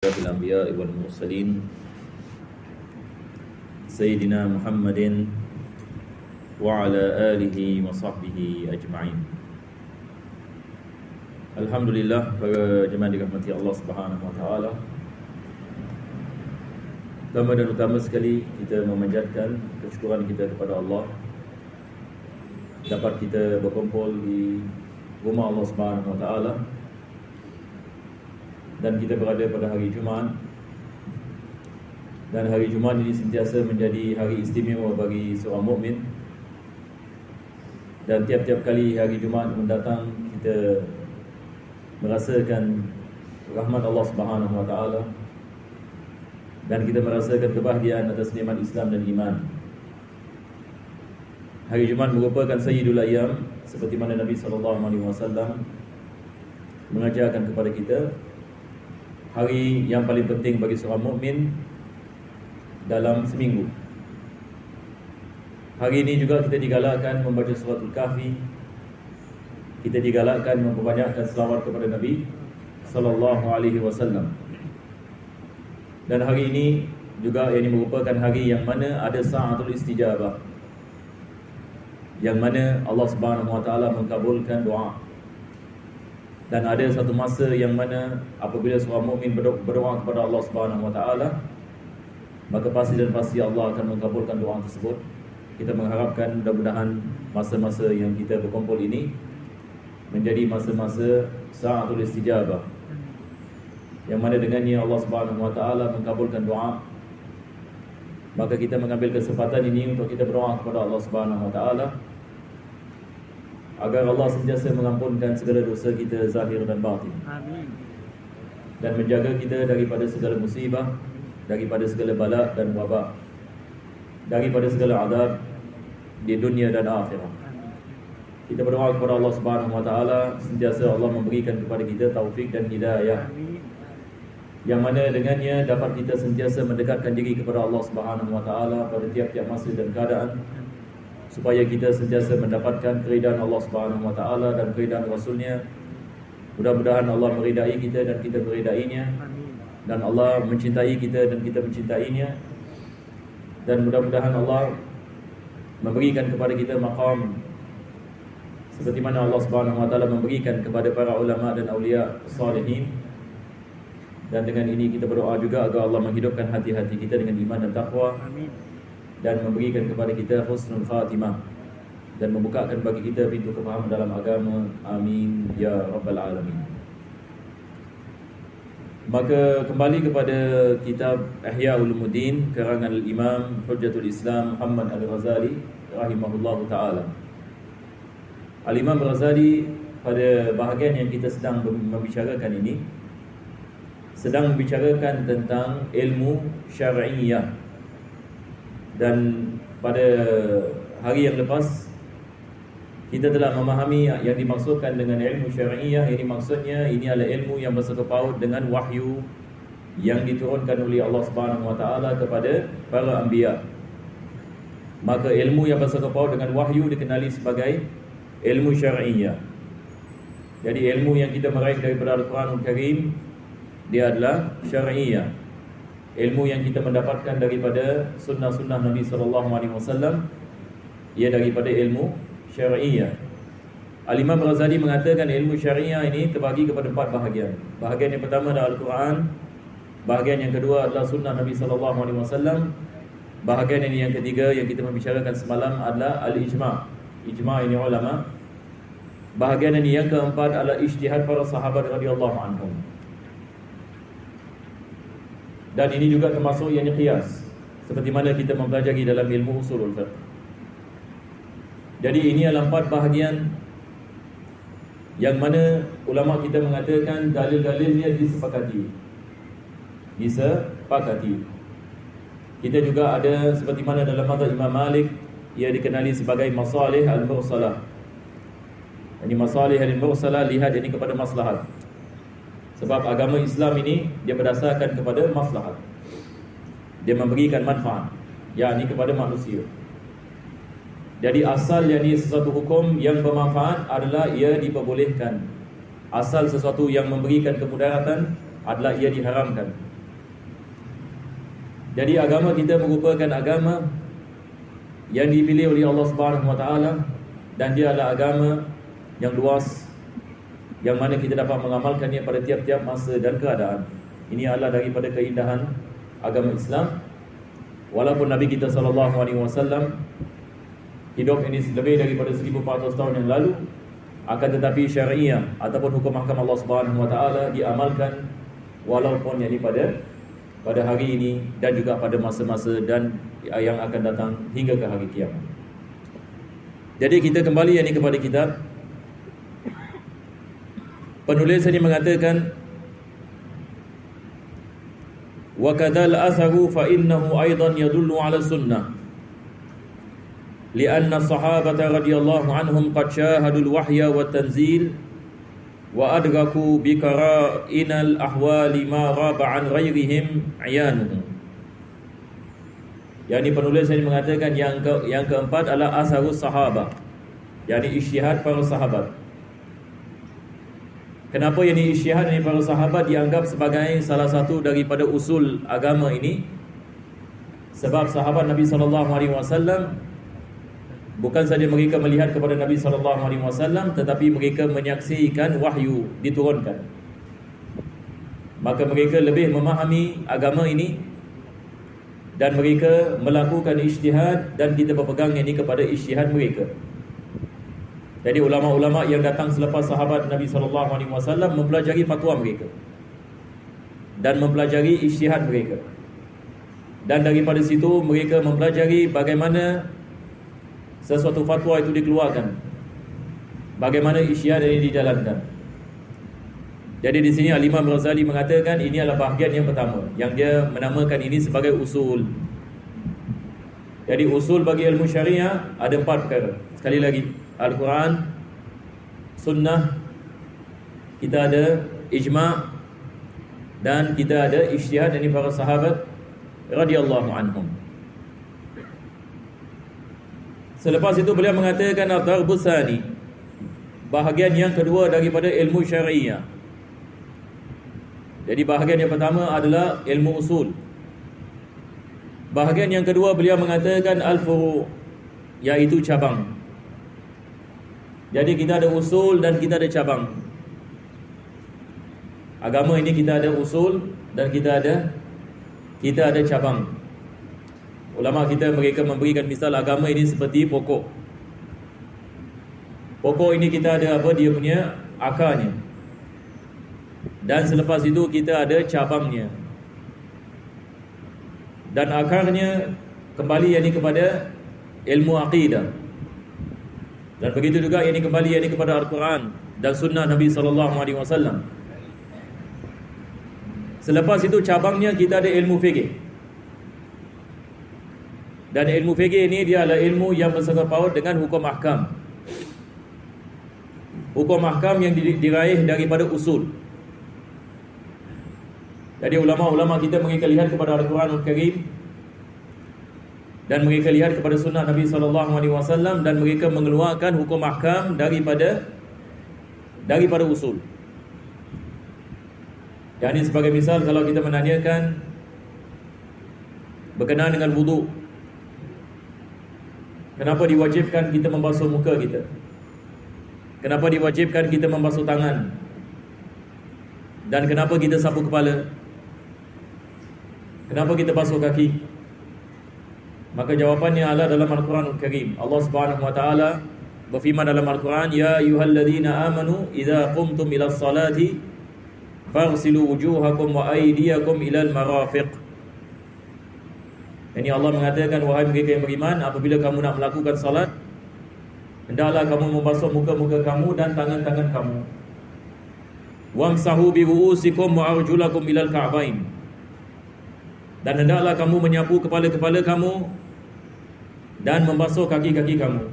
الأنبياء والمرسلين سيدنا محمد وعلى آله وصحبه أجمعين. Alhamdulillah, para jemaah dirahmati Allah Subhanahu wa taala. Pertama dan utama sekali kita memanjatkan kesyukuran kita kepada Allah dapat kita berkumpul di rumah Allah Subhanahu wa taala dan kita berada pada hari Jumaat. Dan hari Jumaat ini sentiasa menjadi hari istimewa bagi seorang mukmin. Dan tiap-tiap kali hari Jumaat mendatang, kita merasakan rahmat Allah Subhanahu wa taala dan kita merasakan kebahagiaan atas nikmat Islam dan iman. Hari Jumaat merupakan sayyidul ayyam, seperti mana Nabi SAW mengajarkan kepada kita, hari yang paling penting bagi seorang mukmin dalam seminggu. Hari ini juga kita digalakkan membaca suratul Kahfi. Kita digalakkan memperbanyakkan selawat kepada Nabi sallallahu alaihi wasallam. Dan hari ini juga ini merupakan hari yang mana ada sa'atul istijabah, yang mana Allah Subhanahu wa taala mengabulkan doa. Dan ada satu masa yang mana apabila seorang mukmin berdoa kepada Allah Subhanahu wa taala, maka pasti dan pasti Allah akan mengabulkan doa tersebut. Kita mengharapkan mudah-mudahan masa-masa yang kita berkumpul ini menjadi masa-masa sa'atul istijabah, yang mana dengannya Allah Subhanahu wa taala mengabulkan doa. Maka kita mengambil kesempatan ini untuk kita berdoa kepada Allah Subhanahu wa taala agar Allah sentiasa mengampunkan segala dosa kita zahir dan batin. Amin. Dan menjaga kita daripada segala musibah, daripada segala bala dan wabak, daripada segala azab di dunia dan akhirat. Kita berdoa kepada Allah Subhanahu wa taala sentiasa Allah memberikan kepada kita taufik dan hidayah, yang mana dengannya dapat kita sentiasa mendekatkan diri kepada Allah Subhanahu wa taala pada tiap-tiap masa dan keadaan, supaya kita sentiasa mendapatkan keridaan Allah Subhanahu wa taala dan keridaan Rasulnya. Mudah-mudahan Allah meridai kita dan kita meridainya, dan Allah mencintai kita dan kita mencintainya, dan mudah-mudahan Allah memberikan kepada kita maqam seperti mana Allah Subhanahu wa taala memberikan kepada para ulama dan aulia salihin. Dan dengan ini kita berdoa juga agar Allah menghidupkan hati-hati kita dengan iman dan taqwa. Amin. Dan memberikan kepada kita husnul khatimah dan membukakan bagi kita pintu kefahaman dalam agama. Amin ya rabbal alamin. Maka kembali kepada kitab Ihya Ulumuddin karangan Imam Hujjatul Islam Muhammad Al-Ghazali rahimahullahu taala. Al-Imam Ghazali pada bahagian yang kita sedang membicarakan ini sedang membicarakan tentang ilmu syar'iyah. Dan pada hari yang lepas kita telah memahami yang dimaksudkan dengan ilmu syar'iyah. Ini maksudnya ini adalah ilmu yang bersangkut paut dengan wahyu yang diturunkan oleh Allah Subhanahu wa taala kepada para anbiya. Maka ilmu yang bersangkut paut dengan wahyu dikenali sebagai ilmu syar'iyah. Jadi ilmu yang kita meraih daripada Al-Quranul Karim, dia adalah syar'iyah. Ilmu yang kita mendapatkan daripada sunnah-sunnah Nabi SAW, ia daripada ilmu syar'iyah. Al-Imam Ghazali mengatakan ilmu syar'iyah ini terbagi kepada 4 bahagian. Bahagian yang pertama adalah Al-Quran. Bahagian yang kedua adalah sunnah Nabi SAW. Bahagian ini yang ketiga yang kita membicarakan semalam adalah al-ijma'. Ijma' ini ulama. Bahagian ini yang keempat adalah ijtihad para sahabat radhiyallahu anhum. Dan ini juga termasuk yang qiyas, seperti mana kita mempelajari dalam ilmu usulul fiqh. Jadi ini adalah 4 bahagian yang mana ulama kita mengatakan dalil-dalilnya disepakati. Kita juga ada seperti mana dalam mazhab Imam Malik, ia dikenali sebagai masalih al-mursalah. Ini masalih al-mursalah, lihat ini kepada maslahat. Sebab agama Islam ini dia berdasarkan kepada maslahat. Dia memberikan manfaat, yakni kepada manusia. Jadi asal yakni sesuatu hukum yang bermanfaat adalah ia diperbolehkan. Asal sesuatu yang memberikan kemudaratan adalah ia diharamkan. Jadi agama kita merupakan agama yang dipilih oleh Allah Subhanahu Wa Taala, dan dia adalah agama yang luas, yang mana kita dapat mengamalkannya pada tiap-tiap masa dan keadaan. Ini adalah daripada keindahan agama Islam. Walaupun Nabi kita SAW hidup ini lebih daripada 1400 tahun yang lalu, akan tetapi syariah ataupun hukum mahkam Allah Subhanahu Wa Taala diamalkan walaupun yang pada hari ini dan juga pada masa-masa dan yang akan datang hingga ke hari kiamat. Jadi kita kembali yang ini kepada kitab. Penulis ini mengatakan, wa kadzal atharu fa innahu aidan yadullu ala sunnah lianna sahabata radhiyallahu anhum qad syahadul wahya wat tanzil wa adraku bi qara'inal ahwali ma ghaba an ghairihim ayanuhu. Yang ini penulis ini mengatakan yang keempat adalah asarus sahabat, yakni ijtihad para sahabat. Kenapa yang ini ijtihad dari para sahabat dianggap sebagai salah satu daripada usul agama ini? Sebab sahabat Nabi SAW bukan saja mereka melihat kepada Nabi SAW, tetapi mereka menyaksikan wahyu diturunkan. Maka mereka lebih memahami agama ini dan mereka melakukan ijtihad, dan kita berpegang ini kepada ijtihad mereka. Jadi ulama-ulama yang datang selepas sahabat Nabi SAW mempelajari fatwa mereka dan mempelajari ijtihad mereka, dan daripada situ mereka mempelajari bagaimana sesuatu fatwa itu dikeluarkan, bagaimana ijtihad ini dijalankan. Jadi di sini Al-Imam Ghazali mengatakan ini adalah bahagian yang pertama, yang dia menamakan ini sebagai usul. Jadi usul bagi ilmu syariah ada 4 perkara. Sekali lagi, Al-Quran, Sunnah, kita ada ijma', dan kita ada ijtihad dari para sahabat radhiyallahu anhum. Selepas itu beliau mengatakan ad-darbus tsani, bahagian yang kedua daripada ilmu syariah. Jadi bahagian yang pertama adalah ilmu usul. Bahagian yang kedua beliau mengatakan al-furu', iaitu cabang. Jadi kita ada usul dan kita ada cabang. Agama ini kita ada usul dan kita ada cabang. Ulama kita mereka memberikan misal agama ini seperti pokok. Pokok ini kita ada apa? Dia punya akarnya. Dan selepas itu kita ada cabangnya. Dan akarnya kembali ini kepada ilmu aqidah. Dan begitu juga ini kembali ini kepada Al-Quran dan sunnah Nabi SAW. Selepas itu cabangnya kita ada ilmu fikih. Dan ilmu fikih ini dia adalah ilmu yang bersangkut paut dengan hukum ahkam. Hukum ahkam yang diraih daripada usul. Jadi ulama-ulama kita mereka lihat kepada Al-Quranul Karim dan mereka lihat kepada sunnah Nabi SAW, dan mereka mengeluarkan hukum ahkam daripada usul. Yang ini sebagai misal, kalau kita menanyakan berkenaan dengan wudu, kenapa diwajibkan kita membasuh muka kita? Kenapa diwajibkan kita membasuh tangan? Dan kenapa kita sapu kepala? Kenapa kita basuh kaki? Maka jawapannya adalah dalam Al-Quranul Karim. Allah Subhanahu Wa Taala berfirman dalam Al-Quran, ya ayyuhalladzina amanu idza qumtum ilas salati faghsilu wujuhakum wa aydiyakum ilal marafiq. Ini Allah mengatakan, wahai mereka yang beriman, apabila kamu nak melakukan salat, hendaklah kamu membasuh muka-muka kamu dan tangan-tangan kamu. Wamsahu bi ru'usikum wa arjulakum ilal ka'bain. Dan hendaklah kamu menyapu kepala-kepala kamu dan membasuh kaki-kaki kamu.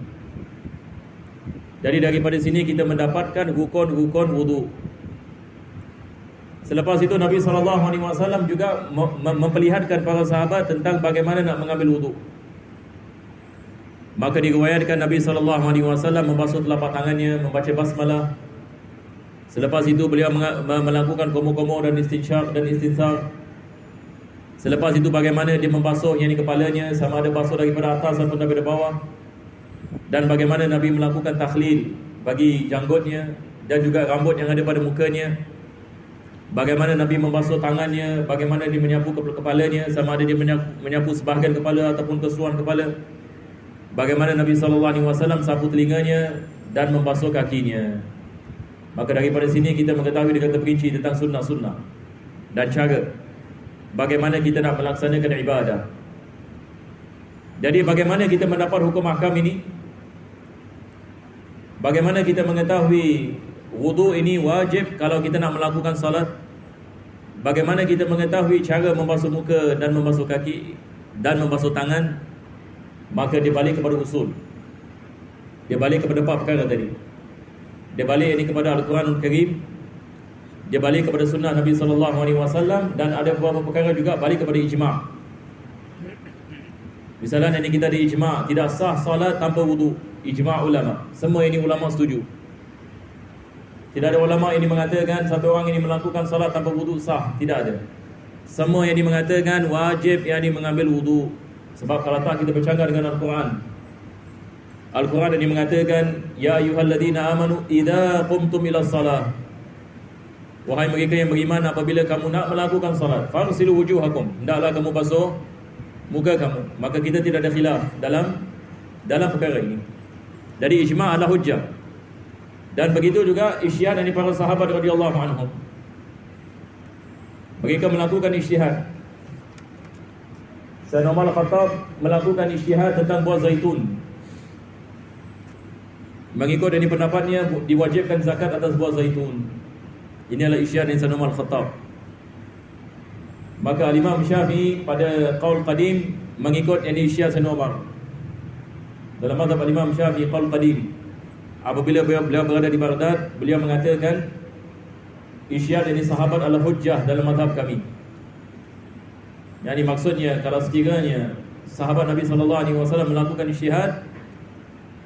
Jadi daripada sini kita mendapatkan rukun-rukun wudu. Selepas itu Nabi SAW juga memperlihatkan para sahabat tentang bagaimana nak mengambil wudu. Maka diriwayatkan Nabi SAW membasuh telapak tangannya, membaca basmalah. Selepas itu beliau melakukan komo-komo dan istinsyaq dan istinsar. Selepas itu bagaimana dia membasuh yang di kepalanya, sama ada basuh daripada atas ataupun daripada bawah. Dan bagaimana Nabi melakukan takhlil bagi janggutnya dan juga rambut yang ada pada mukanya. Bagaimana Nabi membasuh tangannya, bagaimana dia menyapu kepalanya, sama ada dia menyapu sebahagian kepala ataupun keseluruhan kepala. Bagaimana Nabi SAW sapu telinganya dan membasuh kakinya. Maka daripada sini kita mengetahui dengan terperinci tentang sunnah-sunnah dan cara bagaimana kita nak melaksanakan ibadah. Jadi bagaimana kita mendapat hukum ahkam ini? Bagaimana kita mengetahui wudu ini wajib kalau kita nak melakukan salat? Bagaimana kita mengetahui cara membasuh muka dan membasuh kaki dan membasuh tangan? Maka dia balik kepada usul. Dia balik kepada empat perkara tadi. Dia balik ini kepada Al-Quranul Karim. Dia balik kepada sunnah Nabi SAW. Dan ada beberapa perkara juga balik kepada ijma'. Misalnya ini kita di ijma', tidak sah salat tanpa wudu. Ijma' ulama. Semua ini ulama setuju. Tidak ada ulama yang mengatakan satu orang ini melakukan salat tanpa wudu sah. Tidak ada. Semua yang mengatakan wajib yang mengambil wudu. Sebab kalau tak kita bercanggah dengan Al-Quran. Al-Quran ini mengatakan, ya ayyuhalladzina amanu idza qumtum ila shalah. Wahai mereka yang beriman, apabila kamu nak melakukan salat, farsilu wujuhakum, hendaklah kamu basuh muka kamu. Maka kita tidak ada khilaf dalam perkara ini. Jadi ijma' adalah hujjah. Dan begitu juga ijtihad dari para sahabat radhiyallahu anhum. Mereka melakukan ijtihad. Sayyidina Umar Al-Khattab melakukan ijtihad tentang buah zaitun. Mengikut dari pendapatnya diwajibkan zakat atas buah zaitun. Ini adalah ijtihad dari Sayyidina Umar Al-Khattab. Maka Imam Syafi'i pada qaul qadim mengikut yang ijtihad Sayyidina Umar. Dalam mazhab Imam Syafi'i qaul qadim, apabila beliau berada di Baghdad, beliau mengatakan ijtihad dari sahabat adalah hujjah dalam mazhab kami. Yani maksudnya kalau sekiranya sahabat Nabi SAW melakukan ijtihad,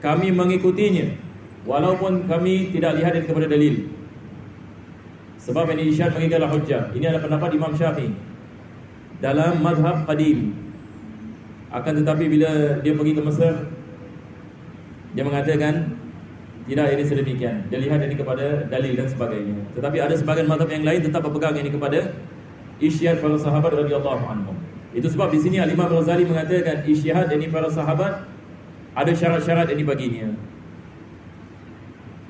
kami mengikutinya walaupun kami tidak lihat kepada dalil. Sebab ini ijtihad bagi adalah hujjah. Ini adalah pendapat Imam Syafi'i dalam mazhab qadim. Akan tetapi bila dia pergi ke Mesir, dia mengatakan tidak, ini sedemikian. Dia lihat ini kepada dalil dan sebagainya. Tetapi ada sebagian mazhab yang lain tetap berpegang ini kepada ijtihad para sahabat radhiyallahu anhum. Itu sebab di sini Al-Imam Ghazali mengatakan ijtihad ini para sahabat ada syarat-syarat ini baginya.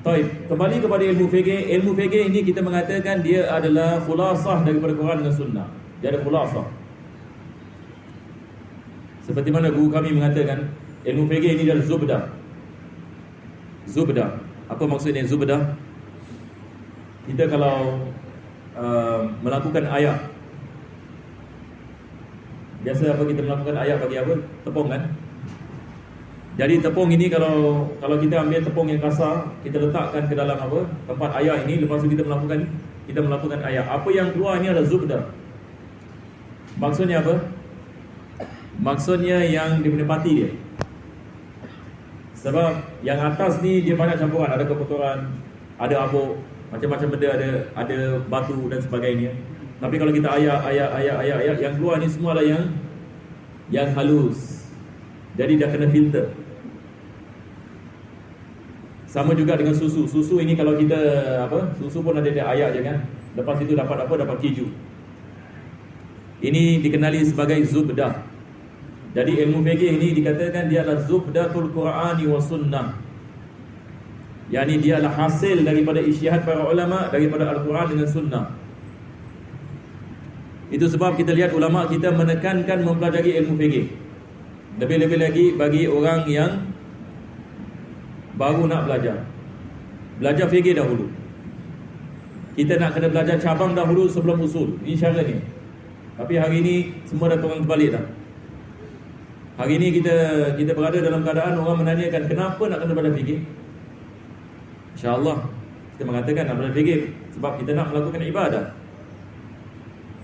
Baik, kembali kepada ilmu fikih. Ilmu fikih ini kita mengatakan dia adalah khulasah daripada Quran dan Sunnah. Dia ada khulasah. Seperti mana guru kami mengatakan, ilmu fikih ini adalah zubdah. Zubdah. Apa maksudnya zubdah? Kita kalau melakukan ayat, biasa apa kita melakukan ayat bagi apa? Tepung kan? Jadi tepung ini kalau kita ambil tepung yang kasar, kita letakkan ke dalam apa? Tempat ayat ini, lepas itu kita melakukan ayat. Apa yang keluar ini adalah zubdah. Maksudnya apa? Maksudnya yang dia punya pati dia. Sebab yang atas ni dia banyak campuran, ada kekotoran, ada abuk, macam-macam benda, ada batu dan sebagainya. Tapi kalau kita ayat yang keluar ni semua adalah yang halus. Jadi dah kena filter. Sama juga dengan susu. Susu ini kalau kita susu pun ada air je kan. Lepas itu dapat apa? Dapat keju. Ini dikenali sebagai zubdah. Jadi ilmu fikih ini dikatakan dia adalah zubdatul Qur'ani wa sunnah. Yani dia adalah hasil daripada ijtihad para ulama daripada Al-Quran dengan sunnah. Itu sebab kita lihat ulama kita menekankan mempelajari ilmu fikih. Lebih-lebih lagi bagi orang yang baru nak belajar. Belajar fikih dahulu. Kita nak kena belajar cabang dahulu sebelum usul. Ini syarat ni. Tapi hari ini semua dah turun terbalik dah. Hari ini kita berada dalam keadaan orang menanyakan kenapa nak kena belajar fikih. InsyaAllah kita mengatakan nak belajar fikih sebab kita nak melakukan ibadah.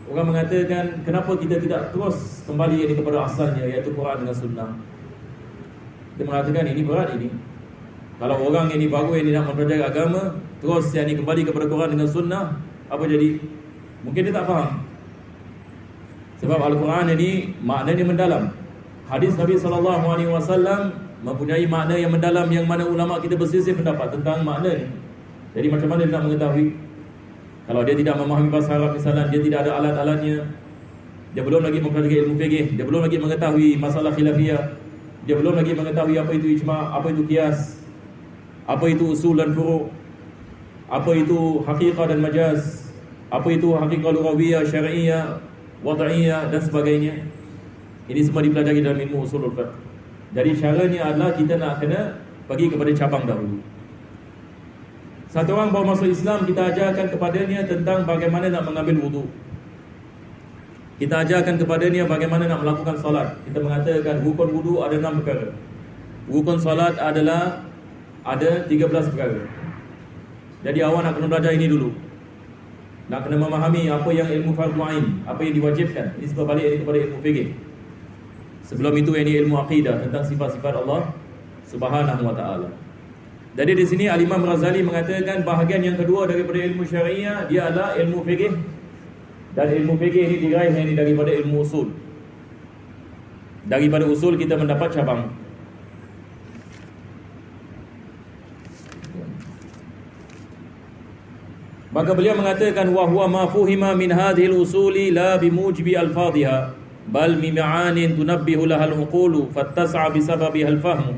Orang mengatakan kenapa kita tidak terus kembali kepada asalnya, iaitu Quran dengan Sunnah. Kita mengatakan ini berat ini. Kalau orang ini baru ini nak mempelajari agama, terus yang ini kembali kepada Quran dengan Sunnah, apa jadi? Mungkin dia tak faham. Sebab Al-Quran ini maknanya mendalam. Hadis Nabi SAW mempunyai makna yang mendalam, yang mana ulama kita berselisih pendapat tentang makna ini. Jadi macam mana dia nak mengetahui? Kalau dia tidak memahami bahasa Arab misalnya, dia tidak ada alat-alatnya, dia belum lagi mempelajari ilmu fiqh, dia belum lagi mengetahui masalah khilafiyah, dia belum lagi mengetahui apa itu ijma', apa itu qiyas, apa itu usul dan furu', apa itu haqiqah dan majaz, apa itu haqiqah lughawiyah, syar'iyyah, wad'iyah dan sebagainya. Ini semua dipelajari dalam ilmu usulul fiqh. Jadi caranya adalah kita nak kena pergi kepada cabang dahulu. Satu orang baru masuk Islam, kita ajarkan kepadanya tentang bagaimana nak mengambil wudu. Kita ajarkan kepadanya bagaimana nak melakukan solat. Kita mengatakan rukun wudu ada 6 perkara. Rukun solat adalah ada 13 perkara. Jadi awak nak kena belajar ini dulu. Nak kena memahami apa yang ilmu fardu ain, apa yang diwajibkan. Ini sebab balik ini kepada ilmu fikih. Sebelum itu ini ilmu akidah tentang sifat-sifat Allah Subhanahu wa taala. Jadi di sini Al-Imam Ghazali mengatakan bahagian yang kedua daripada ilmu syariah dia adalah ilmu fikih. Dan ilmu fikih ini diraih daripada ilmu usul. Daripada usul kita mendapat cabang. Maka beliau mengatakan wa huwa ma fuhima min hadhil usuli la bimujibi alfadhiha bal mi ma'anin tunabbihu laha al-uqulu fattas'a bi sababiha al-fahm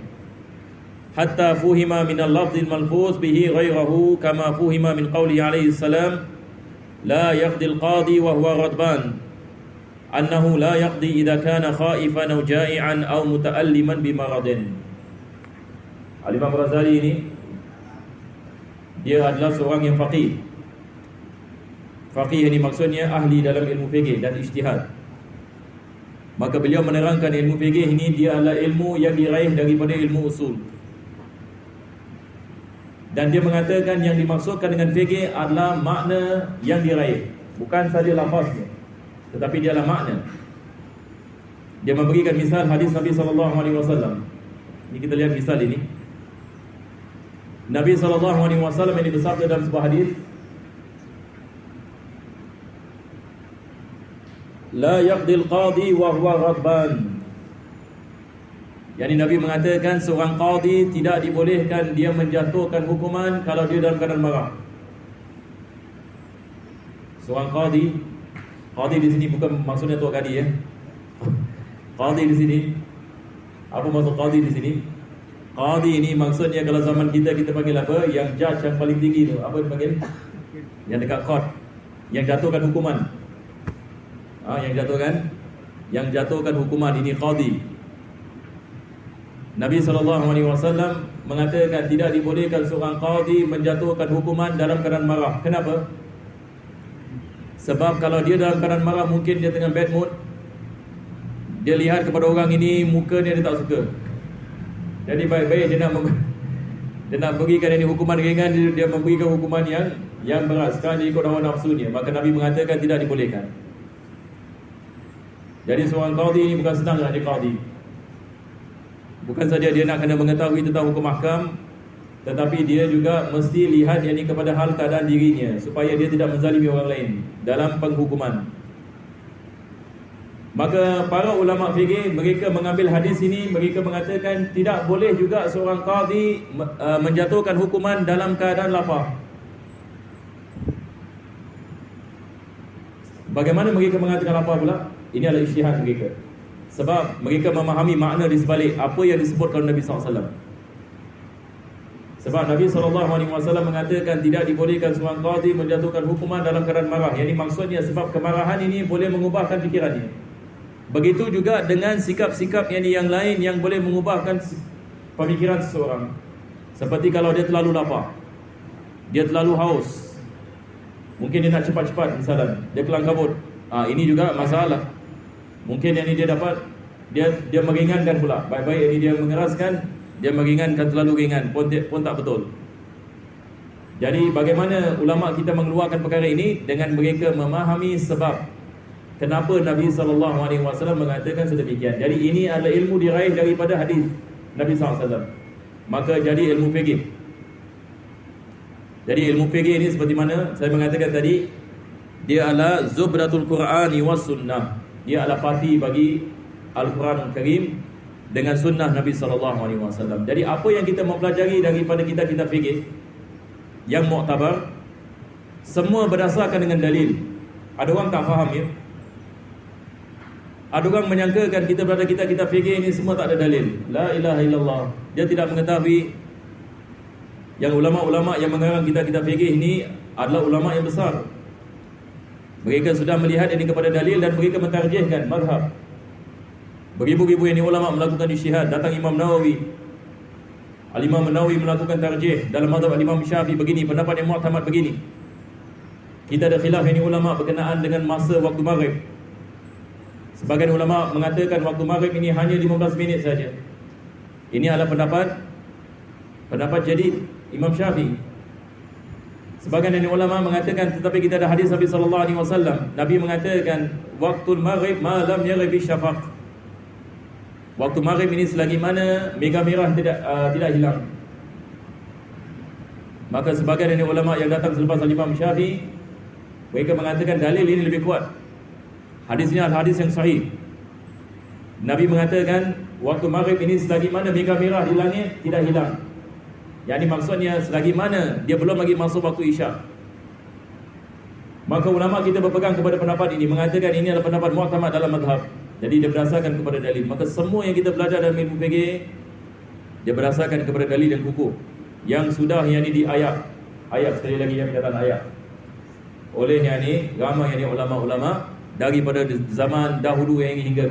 hatta fuhima min al-lafdh al-malfuz bihi ghayruhu kama fuhima min qawli alayhi salam la yaqdi al-qadi wa huwa ghadban annahu la yaqdi idha kana khaifan aw ja'ian aw muta'alliman bi maradin. Al-Imam Ghazali ini dia adalah seorang yang faqih. Faqih ini maksudnya ahli dalam ilmu fikih dan ijtihad. Maka beliau menerangkan ilmu fikih ini dia adalah ilmu yang diraih daripada ilmu usul. Dan dia mengatakan yang dimaksudkan dengan fikih adalah makna yang diraih, bukan saja lafaznya, tetapi dia adalah makna. Dia memberikan misal hadis Nabi SAW. Ini kita lihat misal ini. Nabi SAW ini bersabda dalam sebuah hadis, la yaqdil qadi wa huwa ghadban. Yani Nabi mengatakan seorang qadi tidak dibolehkan dia menjatuhkan hukuman kalau dia dalam keadaan marah. Seorang qadi di sini bukan maksudnya Tok Kadi ya. Qadi di sini, apa maksud qadi di sini? Qadi ini maksudnya kalau zaman kita panggil apa? Yang judge yang paling tinggi tu, apa dipanggil? Yang dekat court, yang jatuhkan hukuman. Yang jatuhkan hukuman ini qadi. Nabi SAW mengatakan tidak dibolehkan seorang qadi menjatuhkan hukuman dalam keadaan marah. Kenapa? Sebab kalau dia dalam keadaan marah, mungkin dia tengah bad mood, dia lihat kepada orang ini muka dia tak suka. Jadi baik-baik dia nak berikan ini hukuman ringan, dia memberikan hukuman yang berat. Sekarang dia ikut hawa nafsu dia. Maka Nabi mengatakan tidak dibolehkan. Jadi seorang qadi ini bukan senang nak jadi qadi. Bukan saja dia nak kena mengetahui tentang hukum ahkam, tetapi dia juga mesti lihat yakni kepada hal keadaan dirinya supaya dia tidak menzalimi orang lain dalam penghukuman. Maka para ulama fikih mereka mengambil hadis ini, mereka mengatakan tidak boleh juga seorang qadi menjatuhkan hukuman dalam keadaan lapar. Bagaimana mereka mengatakan lapar pula? Ini adalah ijtihad mereka. Sebab mereka memahami makna di sebalik apa yang disebutkan Nabi SAW. Sebab Nabi SAW mengatakan tidak dibolehkan seorang qadi menjatuhkan hukuman dalam keadaan marah. Yang ini maksudnya sebab kemarahan ini boleh mengubahkan fikirannya. Begitu juga dengan sikap-sikap yang lain yang boleh mengubahkan pemikiran seseorang. Seperti kalau dia terlalu lapar, dia terlalu haus, mungkin dia nak cepat-cepat misalnya, dia kelang kabut. Ini juga masalah. Mungkin yang ini dia dapat, dia meringankan pula. Baik-baik ini dia mengeraskan, dia meringankan terlalu ringan pun tak betul. Jadi bagaimana ulama kita mengeluarkan perkara ini? Dengan mereka memahami sebab kenapa Nabi SAW mengatakan sedemikian. Jadi ini adalah ilmu diraih daripada hadis Nabi SAW. Maka jadi ilmu fikih. Jadi ilmu fikih ini seperti mana saya mengatakan tadi, dia adalah zubratul Qur'ani was sunnah. Dia adalah parti bagi Al-Quran Karim dengan sunnah Nabi SAW. Jadi apa yang kita mempelajari daripada kitab fikih yang muktabar, semua berdasarkan dengan dalil. Ada orang tak faham ya. Ada orang menyangkakan kita berada kitab fikih ini semua tak ada dalil. La ilaha illallah. Dia tidak mengetahui yang ulama-ulama yang mengarang kitab fikih ini adalah ulama yang besar. Mereka sudah melihat ini kepada dalil dan mereka mentarjihkan mazhab. Beribu-ribu ini ulama melakukan ijtihad. Datang Imam Nawawi. Al-Imam Nawawi melakukan tarjih dalam mazhab Imam Syafi'i begini, pendapat yang mu'tamad begini. Kita ada khilaf ini ulama berkenaan dengan masa waktu maghrib. Sebagian ulama mengatakan waktu maghrib ini hanya 15 minit saja. Ini adalah pendapat jadid Imam Syafi'i. Sebagian dari ulama mengatakan tetapi kita ada hadis Nabi sallallahu alaihi wasallam. Nabi mengatakan waktu maghrib ma lam yaghib syafaq. Waktu maghrib ini selagi mana mega merah tidak hilang. Maka sebagian dari ulama yang datang selepas Imam Syafi'i, mereka mengatakan dalil ini lebih kuat. Hadis ini adalah hadis yang sahih. Nabi mengatakan waktu maghrib ini selagi mana mega merah di langit tidak hilang. Yang maksudnya selagi mana dia belum lagi masuk waktu Isyak. Maka ulama kita berpegang kepada pendapat ini, mengatakan ini adalah pendapat mu'tamad dalam mazhab. Jadi dia berdasarkan kepada dalil. Maka semua yang kita belajar dalam ilmu fikih dia berdasarkan kepada dalil dan hukum yang sudah di ayat sekali lagi yang menyatakan ayat oleh ramai ulama-ulama daripada zaman dahulu yang hingga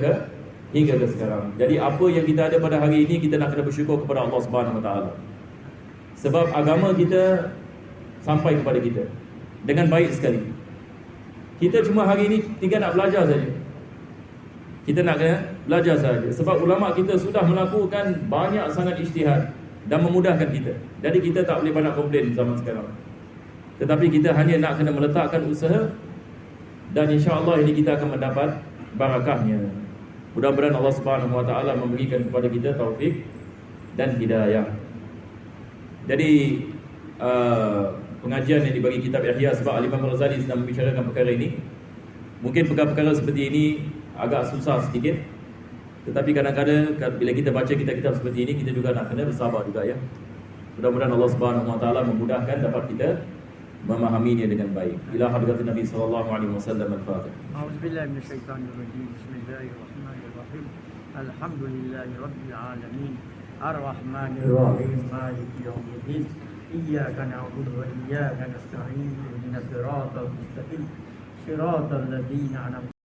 ke sekarang. Jadi apa yang kita ada pada hari ini, kita nak kena bersyukur kepada Allah Subhanahu Wa Taala. Sebab agama kita sampai kepada kita dengan baik sekali. Kita cuma hari ini tinggal nak belajar saja. Kita nak kena belajar saja. Sebab ulama kita sudah melakukan banyak sangat ijtihad dan memudahkan kita. Jadi kita tak boleh banyak komplain zaman sekarang. Tetapi kita hanya nak kena meletakkan usaha dan insya-Allah ini kita akan mendapat barakahnya. Mudah-mudahan Allah Subhanahu Wa Taala memberikan kepada kita taufik dan hidayah. Jadi pengajian yang dibagi kitab Ihya, sebab Al-Imam Ghazali sedang membicarakan perkara ini. Mungkin perkara-perkara seperti ini agak susah sedikit, tetapi kadang-kadang bila kita baca kitab-kitab seperti ini, kita juga nak kena bersabar juga ya. Mudah-mudahan Allah Subhanahu Wa Taala memudahkan dapat kita memahaminya dengan baik. Ila hadratin Nabi sallallahu alaihi wasallam al-Fatihah. A'udzubillahi minasyaitonir rajim. Bismillahirrahmanirrahim. Alhamdulillahirabbil alamin. Ar-Rahmanir Rahim. Maliki yaumiddin. Iyyaka na'budu wa iyyaka nasta'in. Ihdinas siratal mustaqim. Siratal ladzina an'amta